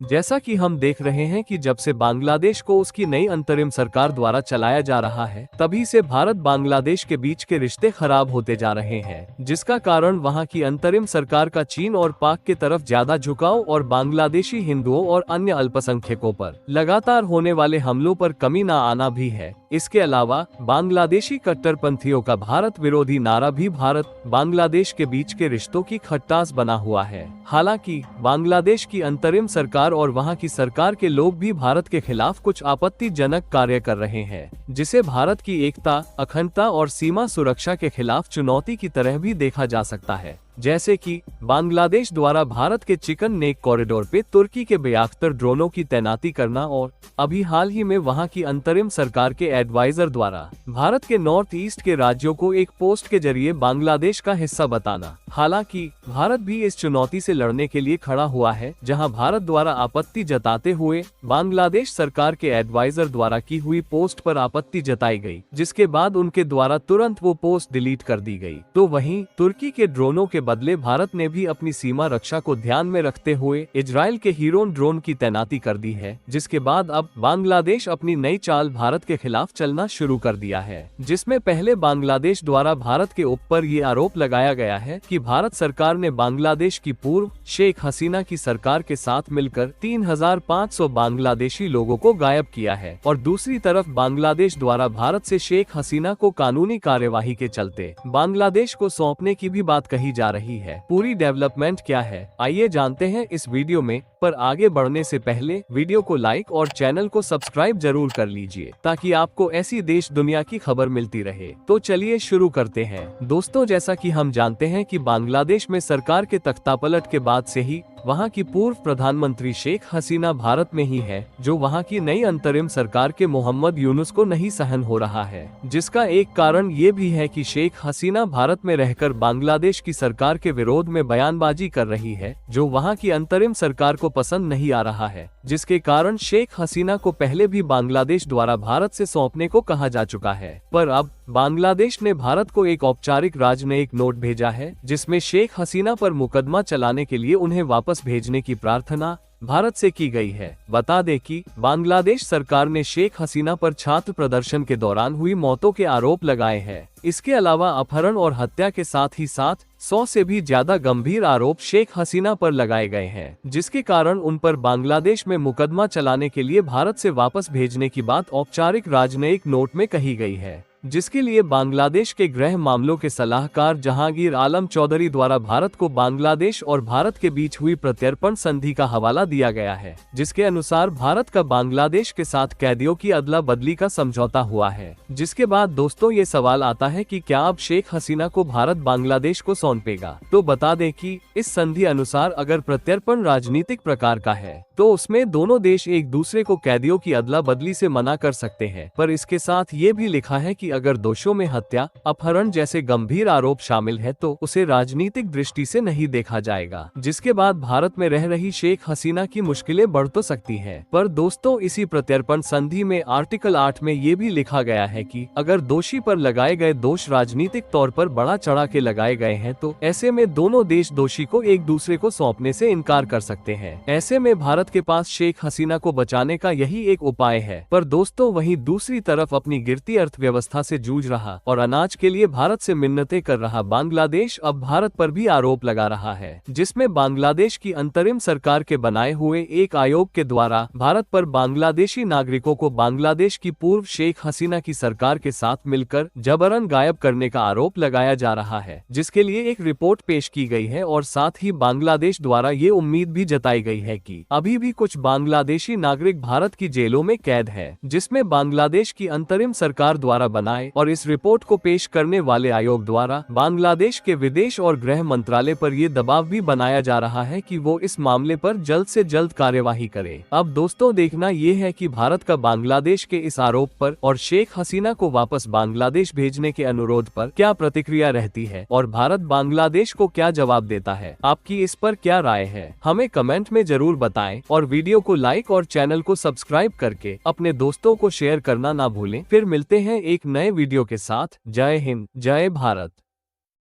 जैसा कि हम देख रहे हैं कि जब से बांग्लादेश को उसकी नई अंतरिम सरकार द्वारा चलाया जा रहा है, तभी से भारत बांग्लादेश के बीच के रिश्ते खराब होते जा रहे हैं, जिसका कारण वहां की अंतरिम सरकार का चीन और पाक की तरफ ज्यादा झुकाव और बांग्लादेशी हिंदुओं और अन्य अल्पसंख्यकों पर लगातार होने वाले हमलों पर कमी न आना भी है। इसके अलावा बांग्लादेशी कट्टरपंथियों का भारत विरोधी नारा भी भारत बांग्लादेश के बीच के रिश्तों की खटास बना हुआ है। हालांकि बांग्लादेश की अंतरिम सरकार और वहां की सरकार के लोग भी भारत के खिलाफ कुछ आपत्तिजनक कार्य कर रहे हैं, जिसे भारत की एकता, अखंडता और सीमा सुरक्षा के खिलाफ चुनौती की तरह भी देखा जा सकता है। जैसे कि बांग्लादेश द्वारा भारत के चिकन नेक कॉरिडोर पे तुर्की के बेअख्तर ड्रोनों की तैनाती करना और अभी हाल ही में वहां की अंतरिम सरकार के एडवाइजर द्वारा भारत के नॉर्थ ईस्ट के राज्यों को एक पोस्ट के जरिए बांग्लादेश का हिस्सा बताना। हालांकि भारत भी इस चुनौती से लड़ने के लिए खड़ा हुआ है, जहां भारत द्वारा आपत्ति जताते हुए बांग्लादेश सरकार के एडवाइजर द्वारा की हुई पोस्ट पर आपत्ति जताई गई, जिसके बाद उनके द्वारा तुरंत वो पोस्ट डिलीट कर दी गई। तो वहीं तुर्की के ड्रोनों के बदले भारत ने भी अपनी सीमा रक्षा को ध्यान में रखते हुए इजराइल के हीरोन ड्रोन की तैनाती कर दी है, जिसके बाद अब बांग्लादेश अपनी नई चाल भारत के खिलाफ चलना शुरू कर दिया है, जिसमें पहले बांग्लादेश द्वारा भारत के ऊपर ये आरोप लगाया गया है कि भारत सरकार ने बांग्लादेश की पूर्व शेख हसीना की सरकार के साथ मिलकर 3,500 बांग्लादेशी लोगों को गायब किया है, और दूसरी तरफ बांग्लादेश द्वारा भारत से शेख हसीना को कानूनी कार्यवाही के चलते बांग्लादेश को सौंपने की भी बात कही जा रही है। पूरी डेवलपमेंट क्या है, आइए जानते हैं इस वीडियो में। पर आगे बढ़ने से पहले वीडियो को लाइक और चैनल को सब्सक्राइब जरूर कर लीजिए, ताकि आपको ऐसी देश दुनिया की खबर मिलती रहे। तो चलिए शुरू करते हैं। दोस्तों, जैसा कि हम जानते हैं कि बांग्लादेश में सरकार के तख्तापलट के बाद से ही वहां की पूर्व प्रधानमंत्री शेख हसीना भारत में ही है, जो वहां की नई अंतरिम सरकार के मोहम्मद यूनुस को नहीं सहन हो रहा है, जिसका एक कारण ये भी है कि शेख हसीना भारत में रहकर बांग्लादेश की सरकार के विरोध में बयानबाजी कर रही है, जो वहां की अंतरिम सरकार को पसंद नहीं आ रहा है, जिसके कारण शेख हसीना को पहले भी बांग्लादेश द्वारा भारत से सौंपने को कहा जा चुका है। पर अब बांग्लादेश ने भारत को एक औपचारिक राजनयिक नोट भेजा है, जिसमें शेख हसीना पर मुकदमा चलाने के लिए उन्हें वापस भेजने की प्रार्थना भारत से की गई है। बता दें कि बांग्लादेश सरकार ने शेख हसीना पर छात्र प्रदर्शन के दौरान हुई मौतों के आरोप लगाए हैं। इसके अलावा अपहरण और हत्या के साथ ही साथ 100 से भी ज्यादा गंभीर आरोप शेख हसीना पर लगाए गए हैं, जिसके कारण उन पर बांग्लादेश में मुकदमा चलाने के लिए भारत से वापस भेजने की बात औपचारिक राजनयिक नोट में कही गई है, जिसके लिए बांग्लादेश के गृह मामलों के सलाहकार जहांगीर आलम चौधरी द्वारा भारत को बांग्लादेश और भारत के बीच हुई प्रत्यर्पण संधि का हवाला दिया गया है, जिसके अनुसार भारत का बांग्लादेश के साथ कैदियों की अदला बदली का समझौता हुआ है। जिसके बाद दोस्तों ये सवाल आता है कि क्या अब शेख हसीना को भारत बांग्लादेश को सौंपेगा? तो बता दें कि इस संधि अनुसार अगर प्रत्यर्पण राजनीतिक प्रकार का है, तो उसमें दोनों देश एक दूसरे को कैदियों की अदला बदली से मना कर सकते हैं, पर इसके साथ ये भी लिखा है कि अगर दोषों में हत्या, अपहरण जैसे गंभीर आरोप शामिल है तो उसे राजनीतिक दृष्टि से नहीं देखा जाएगा, जिसके बाद भारत में रह रही शेख हसीना की मुश्किलें बढ़ तो सकती हैं। पर दोस्तों, इसी प्रत्यर्पण संधि में आर्टिकल 8 में ये भी लिखा गया है कि अगर दोषी पर लगाए गए दोष राजनीतिक तौर पर बढ़ा चढ़ा के लगाए गए हैं, तो ऐसे में दोनों देश दोषी को एक दूसरे को सौंपने से इनकार कर सकते हैं। ऐसे में भारत के पास शेख हसीना को बचाने का यही एक उपाय है। पर दोस्तों, वहीं दूसरी तरफ अपनी गिरती अर्थव्यवस्था से जूझ रहा और अनाज के लिए भारत से मिन्नतें कर रहा बांग्लादेश अब भारत पर भी आरोप लगा रहा है, जिसमें बांग्लादेश की अंतरिम सरकार के बनाए हुए एक आयोग के द्वारा भारत पर बांग्लादेशी नागरिकों को बांग्लादेश की पूर्व शेख हसीना की सरकार के साथ मिलकर जबरन गायब करने का आरोप लगाया जा रहा है, जिसके लिए एक रिपोर्ट पेश की गई है। और साथ ही बांग्लादेश द्वारा ये उम्मीद भी जताई गई है कि अभी भी कुछ बांग्लादेशी नागरिक भारत की जेलों में कैद है, जिसमें बांग्लादेश की अंतरिम सरकार द्वारा बनाए और इस रिपोर्ट को पेश करने वाले आयोग द्वारा बांग्लादेश के विदेश और गृह मंत्रालय पर ये दबाव भी बनाया जा रहा है कि वो इस मामले पर जल्द से जल्द कार्यवाही करे। अब दोस्तों, देखना ये है कि भारत का बांग्लादेश के इस आरोप पर और शेख हसीना को वापस बांग्लादेश भेजने के अनुरोध पर क्या प्रतिक्रिया रहती है और भारत बांग्लादेश को क्या जवाब देता है। आपकी इस पर क्या राय है, हमें कमेंट में जरूर बताएं, और वीडियो को लाइक और चैनल को सब्सक्राइब करके अपने दोस्तों को शेयर करना ना भूलें। फिर मिलते हैं एक नए वीडियो के साथ। जय हिंद, जय भारत।